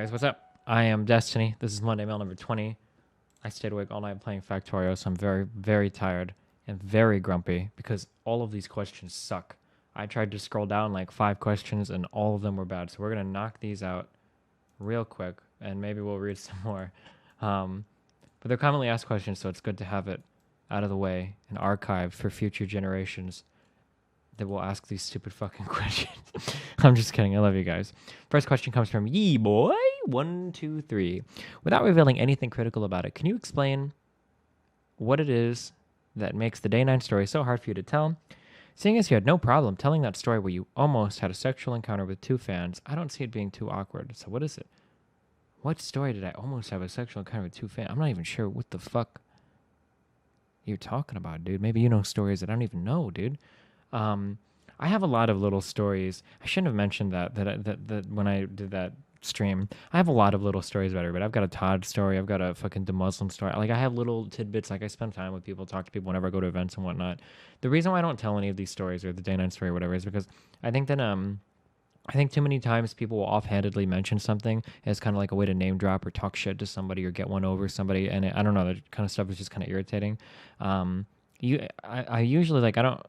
guys, what's up? I am Destiny. This is Monday mail number 20. I stayed awake all night playing Factorio, so I'm very, very tired and very grumpy because all of these questions suck. I tried to scroll down like 5 questions and all of them were bad, so we're going to knock these out real quick and maybe we'll read some more. But they're commonly asked questions, so it's good to have it out of the way and archived for future generations that will ask these stupid fucking questions. I'm just kidding. I love you guys. First question comes from Yee Boy 123. Without revealing anything critical about it, can you explain what it is that makes the Day9 story so hard for you to tell? Seeing as you had no problem telling that story where you almost had a sexual encounter with 2 fans, I don't see it being too awkward. So what is it? What story did I almost have a sexual encounter with 2 fans? I'm not even sure what the fuck you're talking about, dude. Maybe you know stories that I don't even know, dude. I have a lot of little stories. I shouldn't have mentioned that when I did that stream. I have a lot of little stories about everybody. I've got a Todd story. I've got a fucking Muslim story. Like, I have little tidbits. Like, I spend time with people, talk to people whenever I go to events and whatnot. The reason why I don't tell any of these stories or the Day9 story or whatever is because I think that I think too many times people will offhandedly mention something as kind of like a way to name drop or talk shit to somebody or get one over somebody, and I don't know, that kind of stuff is just kind of irritating. I usually, like, I don't,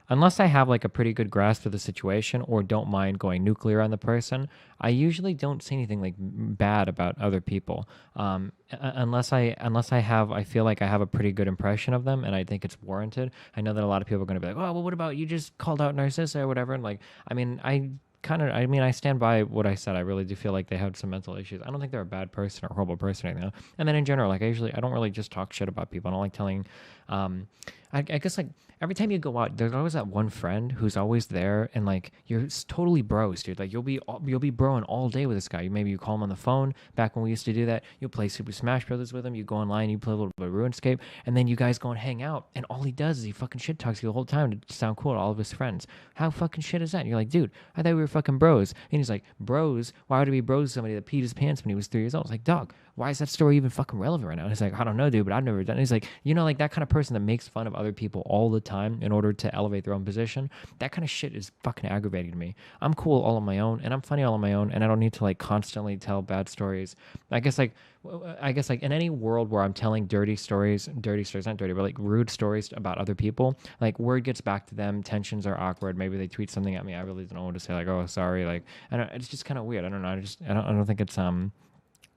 unless I have like a pretty good grasp of the situation or don't mind going nuclear on the person, I usually don't say anything like bad about other people. Unless I feel like I have a pretty good impression of them and I think it's warranted. I know that a lot of people are going to be like, oh, well, what about you just called out Narcissa or whatever? And like, I mean, I stand by what I said. I really do feel like they have some mental issues. I don't think they're a bad person or a horrible person right now. And then in general, like, I don't really just talk shit about people. I don't like telling, I guess, like, every time you go out, there's always that one friend who's always there, and like, you're totally bros, dude. Like, you'll be broing all day with this guy. Maybe you call him on the phone. Back when we used to do that, you'll play Super Smash Brothers with him. You go online, you play a little bit of RuneScape, and then you guys go and hang out. And all he does is he fucking shit talks you the whole time to sound cool to all of his friends. How fucking shit is that? And you're like, dude, I thought we were fucking bros. And he's like, bros? Why would we be bros with somebody that peed his pants when he was 3 years old? I was like, dog, why is that story even fucking relevant right now? And he's like, I don't know, dude, but I've never done it. He's like, you know, like, that kind of person that makes fun of other people all the time in order to elevate their own position, that kind of shit is fucking aggravating to me. I'm cool all on my own, and I'm funny all on my own, and I don't need to like constantly tell bad stories. I guess like in any world where I'm telling dirty stories, not dirty, but like rude stories about other people, like, word gets back to them, tensions are awkward, maybe they tweet something at me, I really don't know what to say, like, oh, sorry, like, it's just kind of weird. I don't know. I don't think it's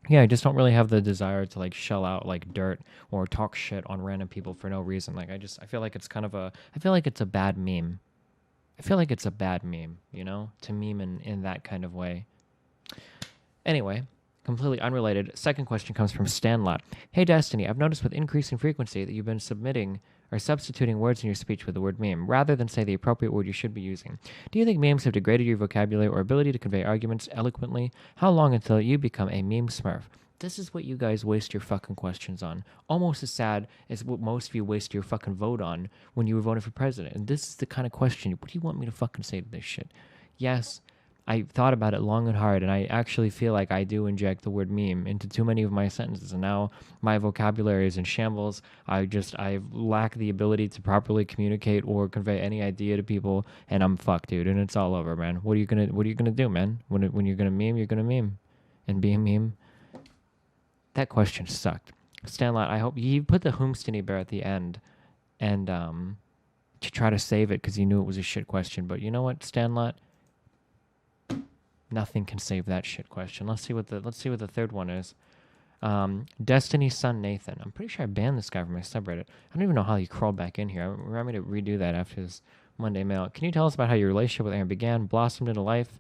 yeah, I just don't really have the desire to like shell out like dirt or talk shit on random people for no reason. Like, I feel like it's I feel like it's a bad meme. I feel like it's a bad meme, you know, to meme in that kind of way. Anyway, completely unrelated. Second question comes from Stanlot. Hey, Destiny, I've noticed with increasing frequency that you've been submitting or substituting words in your speech with the word meme, rather than say the appropriate word you should be using. Do you think memes have degraded your vocabulary or ability to convey arguments eloquently? How long until you become a meme smurf? This is what you guys waste your fucking questions on. Almost as sad as what most of you waste your fucking vote on when you were voting for president. And this is the kind of question, what do you want me to fucking say to this shit? Yes, I thought about it long and hard, and I actually feel like I do inject the word meme into too many of my sentences, and now my vocabulary is in shambles. I lack the ability to properly communicate or convey any idea to people, and I'm fucked, dude, and it's all over, man. What are you gonna do, man? When you're gonna meme, you're gonna meme. And be a meme. That question sucked. Stanlot, I hope you put the Hoomstiny bear at the end, and to try to save it because you knew it was a shit question. But you know what, Stanlot? Nothing can save that shit question. Let's see what the third one is. destinyssonnathan. I'm pretty sure I banned this guy from my subreddit. I don't even know how he crawled back in here. I remind me to redo that after this Monday mail. Can you tell us about how your relationship with Erin began, blossomed into life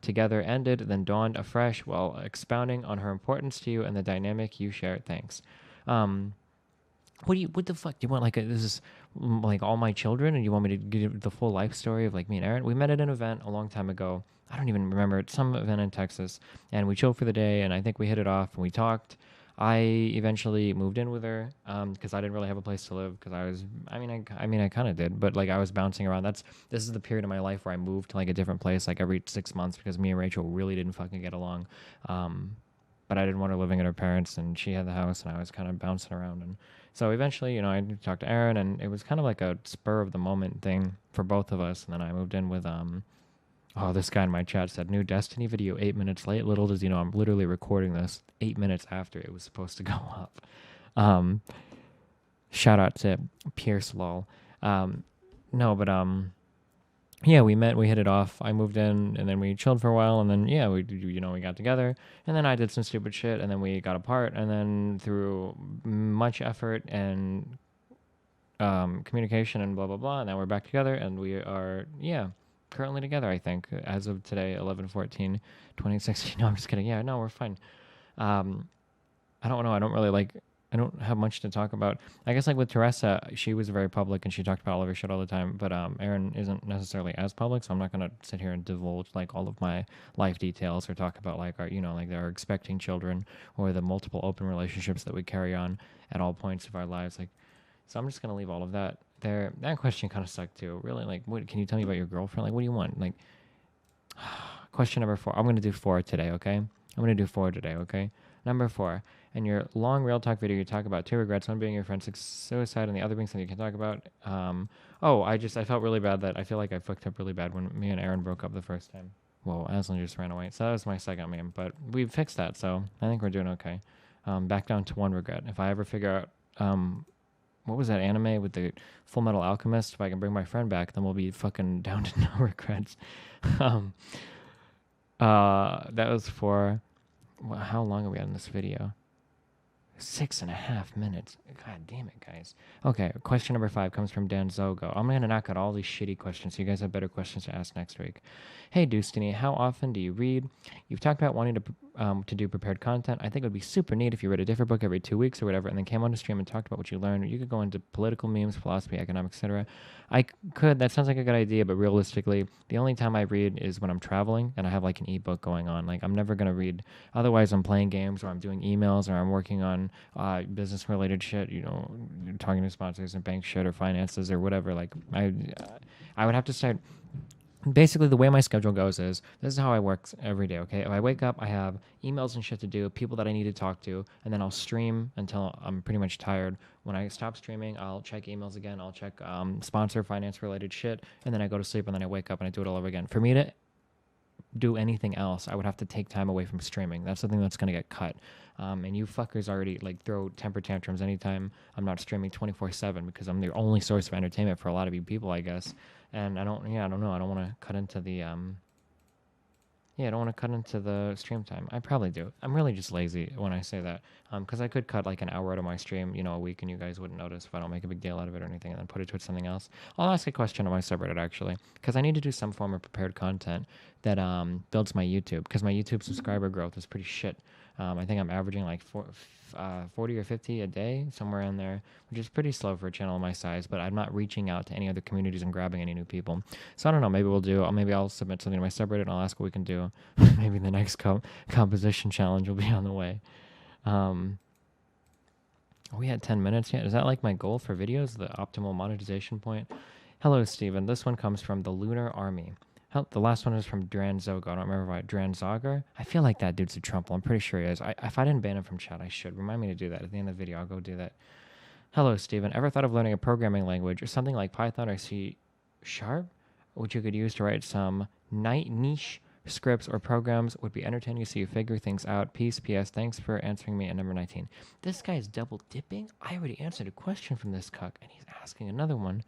together, ended, then dawned afresh, while expounding on her importance to you and the dynamic you share? Thanks. What the fuck? Do you want like this is like all my children, and you want me to give the full life story of like me and Erin? We met at an event a long time ago. I don't even remember. It's some event in Texas, and we chilled for the day, and I think we hit it off, and we talked. I eventually moved in with her because I didn't really have a place to live because I kind of did, but like I was bouncing around. This is the period of my life where I moved to like a different place like every 6 months because me and Rachel really didn't fucking get along. But I didn't want her living at her parents, and she had the house, and I was kind of bouncing around. And so eventually, I talked to Erin, and it was kind of like a spur of the moment thing for both of us. And then I moved in with Oh, this guy in my chat said, new Destiny video 8 minutes late. Little does he know I'm literally recording this 8 minutes after it was supposed to go up. Um, Shout out to Pierce Lol. No, but yeah, we met, we hit it off. I moved in, and then we chilled for a while, and then yeah, we got together, and then I did some stupid shit, and then we got apart, and then through much effort and communication and blah blah blah, and now we're back together, and we are currently together. I think as of today, 11/14/2016. No, I'm just kidding. Yeah, no, we're fine. I don't know. I don't have much to talk about. I guess like with Teresa, she was very public and she talked about all of her shit all the time. But Erin isn't necessarily as public, so I'm not gonna sit here and divulge like all of my life details or talk about like our like our expecting children or the multiple open relationships that we carry on at all points of our lives. Like, so I'm just gonna leave all of that there. That question kind of sucked too. Really, like, what can you tell me about your girlfriend? Like, what do you want? Like, question number 4. I'm gonna do 4 today. Okay, I'm gonna do 4 today. Okay, number 4. In your long real talk video, you talk about 2 regrets, one being your friend's suicide and the other being something you can talk about. I felt really bad that I feel like I fucked up really bad when me and Erin broke up the first time. Whoa, Aslan just ran away. So that was my second meme, but we fixed that, so I think we're doing okay. Back down to 1 regret. If I ever figure out, what was that anime with the Full Metal Alchemist? If I can bring my friend back, then we'll be fucking down to no regrets. That was for, how long are we on this video? 6.5 minutes. God damn it, guys. Okay, question number 5 comes from Dranzogger. I'm going to knock out all these shitty questions so you guys have better questions to ask next week. Hey, doostony, how often do you read? You've talked about wanting to do prepared content. I think it would be super neat if you read a different book every 2 weeks or whatever and then came on the stream and talked about what you learned. You could go into political memes, philosophy, economics, etc. I could. That sounds like a good idea, but realistically, the only time I read is when I'm traveling and I have like an ebook going on. Like, I'm never going to read. Otherwise, I'm playing games or I'm doing emails or I'm working on business related shit, talking to sponsors and bank shit or finances or whatever. Like, I would have to start. Basically, the way my schedule goes is, this is how I work every day, okay? If I wake up, I have emails and shit to do, people that I need to talk to, and then I'll stream until I'm pretty much tired. When I stop streaming, I'll check emails again, I'll check sponsor, finance-related shit, and then I go to sleep, and then I wake up, and I do it all over again. For me to do anything else, I would have to take time away from streaming. That's something that's going to get cut. And you fuckers already like throw temper tantrums anytime I'm not streaming 24/7 because I'm the only source of entertainment for a lot of you people, I guess. And I don't know. I don't want to cut into the I don't want to cut into the stream time. I probably do. I'm really just lazy when I say that. Because I could cut like an hour out of my stream, a week, and you guys wouldn't notice if I don't make a big deal out of it or anything, and then put it to something else. I'll ask a question on my subreddit, actually, because I need to do some form of prepared content that builds my YouTube, because my YouTube subscriber growth is pretty shit. I think I'm averaging like 40 or 50 a day, somewhere in there, which is pretty slow for a channel my size, but I'm not reaching out to any other communities and grabbing any new people. So I don't know, maybe I'll submit something to my subreddit and I'll ask what we can do. Maybe the next composition challenge will be on the way. We had 10 minutes yet. Is that like my goal for videos, the optimal monetization point? Hello, Steben. This one comes from thelunararmy. The last one is from Dranzogger. I don't remember why. Dranzogger? I feel like that dude's a Trumple. I'm pretty sure he is. If I didn't ban him from chat, I should. Remind me to do that at the end of the video. I'll go do that. Hello, Steben. Ever thought of learning a programming language or something like Python or C#, which you could use to write some niche scripts or programs? Would be entertaining to see you figure things out. Peace, PS. Thanks for answering me at number 19. This guy's double dipping? I already answered a question from this cuck, and he's asking another one.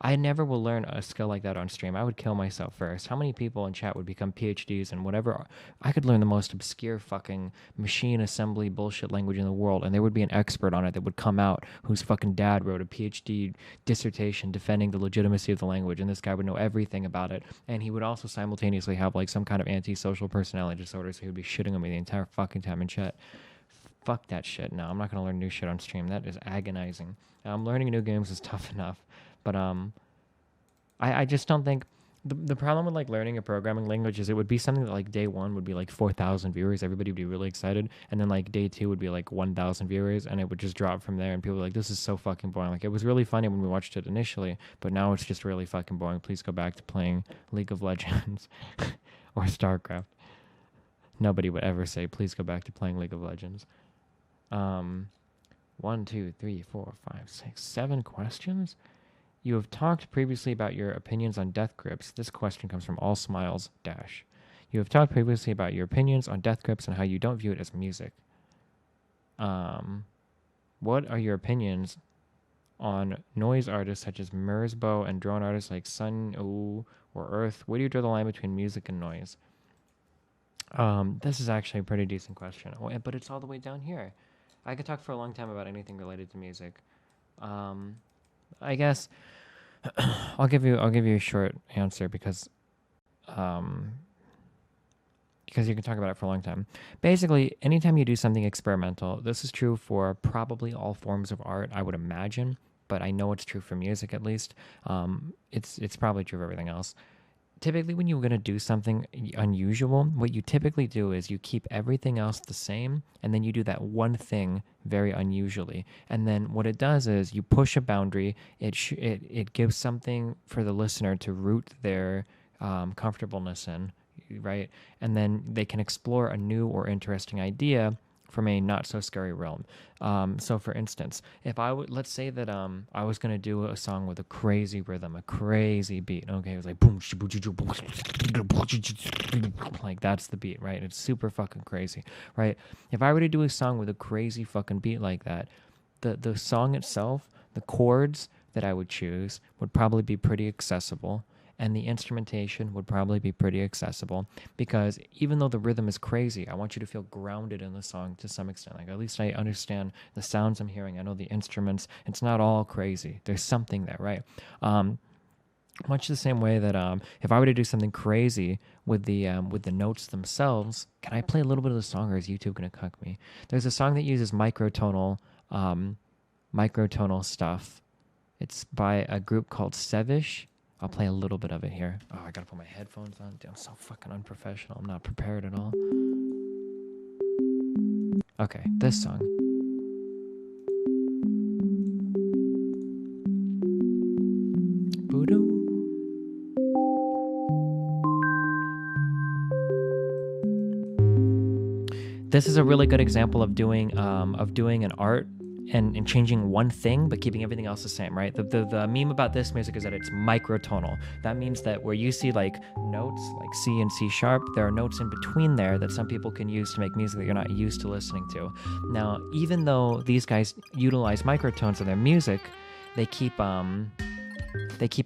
I never will learn a skill like that on stream. I would kill myself first. How many people in chat would become PhDs in whatever? I could learn the most obscure fucking machine assembly bullshit language in the world, and there would be an expert on it that would come out whose fucking dad wrote a PhD dissertation defending the legitimacy of the language, and this guy would know everything about it, and he would also simultaneously have like some kind of antisocial personality disorder, so he would be shitting on me the entire fucking time in chat. Fuck that shit. No, I'm not going to learn new shit on stream. That is agonizing. Learning new games is tough enough. But I just don't think the problem with like learning a programming language is it would be something that like day 1 would be like 4,000 viewers. Everybody would be really excited. And then like day 2 would be like 1,000 viewers, and it would just drop from there. And people were like, this is so fucking boring. Like, it was really funny when we watched it initially, but now it's just really fucking boring. Please go back to playing League of Legends or StarCraft. Nobody would ever say, please go back to playing League of Legends. 1, 2, 3, 4, 5, 6, 7 questions? You have talked previously about your opinions on death grips. This question comes from allsmiles dash. You have talked previously about your opinions on death grips and how you don't view it as music. What are your opinions on noise artists such as Merzbow and drone artists like Sunn O or Earth? Where do you draw the line between music and noise? This is actually a pretty decent question, but it's all the way down here. I could talk for a long time about anything related to music. I guess I'll give you a short answer because you can talk about it for a long time. Basically, anytime you do something experimental, this is true for probably all forms of art, I would imagine, but I know it's true for music at least. It's probably true for everything else. Typically, when you're going to do something unusual, what you typically do is you keep everything else the same, and then you do that one thing very unusually. And then what it does is you push a boundary. It gives something for the listener to root their comfortableness in, right? And then they can explore a new or interesting idea from a not so scary realm. So for instance, if let's say that I was gonna do a song with a crazy rhythm, a crazy beat. Okay, it was like boom, like that's the beat, right? It's super fucking crazy, right? If I were to do a song with a crazy fucking beat like that, the song itself, the chords that I would choose would probably be pretty accessible. And the instrumentation would probably be pretty accessible because even though the rhythm is crazy, I want you to feel grounded in the song to some extent. Like at least I understand the sounds I'm hearing. I know the instruments. It's not all crazy. There's something there, right? Much the same way that if I were to do something crazy with the notes themselves, can I play a little bit of the song or is YouTube going to cuck me? There's a song that uses microtonal stuff. It's by a group called Sevish. I'll play a little bit of it here. Oh, I gotta put my headphones on. Dude, I'm so fucking unprofessional. I'm not prepared at all. Okay, this song. Boodoo. This is a really good example of doing an art and changing one thing but keeping everything else the same, right? The meme about this music is that it's microtonal. That means that where you see like notes like C and C sharp, there are notes in between there that some people can use to make music that you're not used to listening to. Now, even though these guys utilize microtones in their music, they keep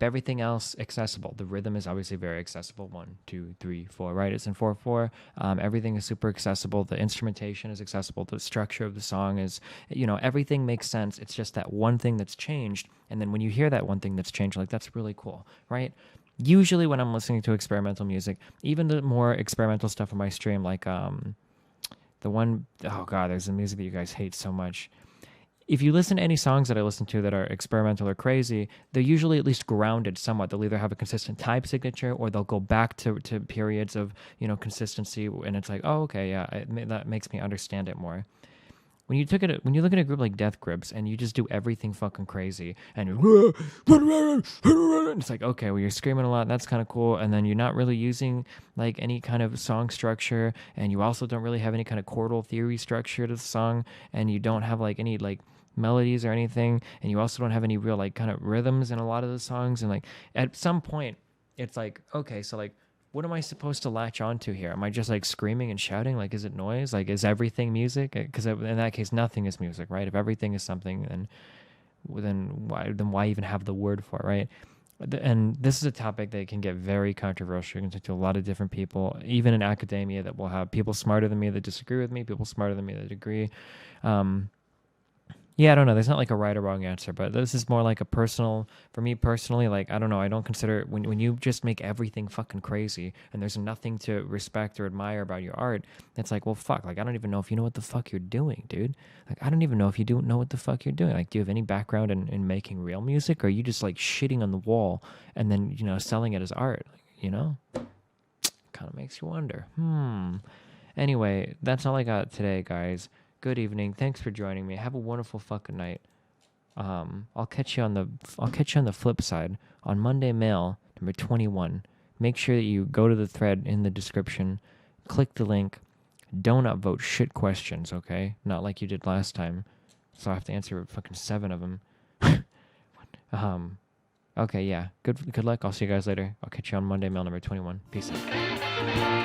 everything accessible. The rhythm is obviously very accessible. 1, 2, 3, 4, right? It's in 4/4. Everything is super accessible. The instrumentation is accessible. The structure of the song is, everything makes sense. It's just that one thing that's changed. And then when you hear that one thing that's changed, like that's really cool, right? Usually when I'm listening to experimental music, even the more experimental stuff on my stream, like the one, oh God, there's the music that you guys hate so much. If you listen to any songs that I listen to that are experimental or crazy, they're usually at least grounded somewhat. They'll either have a consistent type signature or they'll go back to periods of, consistency. And it's like, oh, okay, yeah, that makes me understand it more. When you look at a group like Death Grips and you just do everything fucking crazy and it's like, okay, well, you're screaming a lot. That's kind of cool. And then you're not really using like any kind of song structure. And you also don't really have any kind of chordal theory structure to the song. And you don't have like any like melodies or anything, and you also don't have any real like kind of rhythms in a lot of the songs. And like at some point it's like, okay, so like what am I supposed to latch onto here? Am I just like screaming and shouting? Like, is it noise? Like, is everything music? Because in that case nothing is music, right? If everything is something, then why even have the word for it, right? And this is a topic that can get very controversial. You can talk to a lot of different people, even in academia, that will have people smarter than me that disagree with me, people smarter than me that agree. Yeah, I don't know. There's not like a right or wrong answer, but this is more like a personal, for me personally, like, I don't know. I don't consider when you just make everything fucking crazy and there's nothing to respect or admire about your art, it's like, well, fuck, like, I don't even know if you know what the fuck you're doing, dude. Like, I don't even know if you don't know what the fuck you're doing. Like, do you have any background in making real music, or are you just like shitting on the wall and then, selling it as art, kind of makes you wonder. Anyway, that's all I got today, guys. Good evening. Thanks for joining me. Have a wonderful fucking night. I'll catch you on the flip side on Monday Mail number 21. Make sure that you go to the thread in the description, click the link. Don't upvote shit questions, okay? Not like you did last time. So I have to answer fucking 7 of them. Okay, yeah. Good luck. I'll see you guys later. I'll catch you on Monday, mail number 21. Peace out.